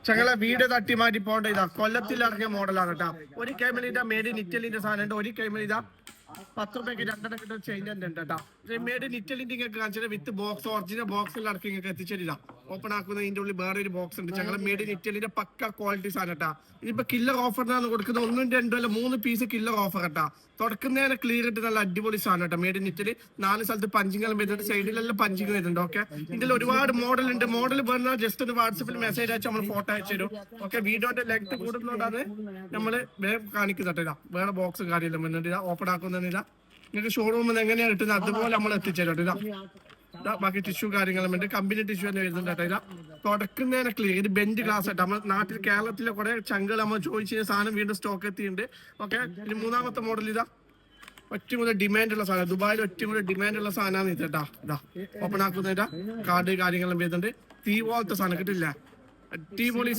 ചങ്ങളെ വീട് തട്ടി മാറ്റി പോകേണ്ട ഇതാ കൊല്ലത്തിൽ ഇറങ്ങിയ മോഡലാണ് കേട്ടാ. ഒരു കൈമലിന്റെ മേഡ് ഇൻ ഇറ്റലിന്റെ സാധനം ഉണ്ട്. ഒരു കൈമലിത 10 രൂപയ്ക്ക് 2 കിട്ടുന്ന ചെയിൻ ഉണ്ട് കേട്ടാ. മേഡ് ഇൻ ഇറ്റലിന്റെ ഇങ്ങനെ കാണിച്ചിട്ട് വിത്ത് ബോക്സ് ഒറിജിനൽ ബോക്സിൽ ഇറക്കി ഇങ്ങനെ എത്തിച്ചിട്ടില്ല. ഓപ്പൺ ആക്കുന്ന ഇതിന്റെ ഉള്ളിൽ വേറെ ഒരു ബോക്സ് ഉണ്ട്. ഞങ്ങൾ മേഡ് ഇൻ ഇറ്റലിന്റെ പക്ക ക്വാളിറ്റി സാധനം കേട്ടാ. ഇതിപ്പോ കില്ലർ ഓഫറിനാണ് കൊടുക്കുന്നത്. 1, 2 അല്ല 3 പീസ് കില്ലർ ഓഫർ കേട്ടാ. തുടക്കുന്നതിനെ ക്ലിയർ ഇട്ട് നല്ല അടിപൊളി സാധനം കേട്ടോ. മേഡ് ഇൻ ഇറ്റലി 4 സ്ഥലത്ത് പഞ്ചിങ്ങെല്ലാം വരുന്നുണ്ട്. സൈഡിലെല്ലാം പഞ്ചിങ് വരുന്നുണ്ട്. ഓക്കെ, ഇതിൽ ഒരുപാട് മോഡൽ ഉണ്ട്. മോഡൽ പറഞ്ഞാൽ ജസ്റ്റ് ഒന്ന് വാട്സപ്പിൽ മെസ്സേജ് അയച്ചാൽ നമ്മൾ ഫോട്ടോ അയച്ചു തരും. ഓക്കെ, വീഡിയോന്റെ ലെങ്ത് കൂടുന്നതുകൊണ്ടാണ് നമ്മള് വേറെ കാണിക്കുന്നുണ്ട്. വേറെ ബോക്സ് കാര്യമെല്ലാം വരുന്നുണ്ട്. ഓപ്പൺ ആക്കുന്നില്ല. നിങ്ങൾക്ക് ഷോറൂമിൽ എങ്ങനെയാണ് കിട്ടുന്നത് അതുപോലെ നമ്മൾ എത്തിച്ചേരും. ബാക്കി ടിഷ്യൂ കാര്യങ്ങളും ഉണ്ട്. കമ്പനി ടിഷ്യൂ തന്നെ വരുന്നുണ്ട് കേട്ടോ. തുടക്കുന്നതിനെ ക്ലിയർ. ഇത് ബെഞ്ച് ഗ്ലാസ് ആയിട്ട് നമ്മൾ നാട്ടിൽ കേരളത്തിലെ കുറെ ചങ്കൾ നമ്മൾ ചോദിച്ച സാധനം വീണ്ടും സ്റ്റോക്ക് എത്തിയിട്ടുണ്ട്. ഓക്കെ, ഇനി 3ാമത്തെ മോഡൽ ഇതാ. ഏറ്റവും കൂടുതൽ ഡിമാൻഡ് ഉള്ള സാധനം, ദുബായിൽ ഏറ്റവും കൂടുതൽ ഡിമാൻഡ് ഉള്ള സാധനമാണ് ഇത് കേട്ടാ. ഇതാ ഓപ്പൺ ആക്കുന്നതിന്റെ കാർഡ് കാര്യങ്ങളും വരുന്നുണ്ട്. തീ പോലത്തെ സാധനം കിട്ടില്ല. അടിപൊളി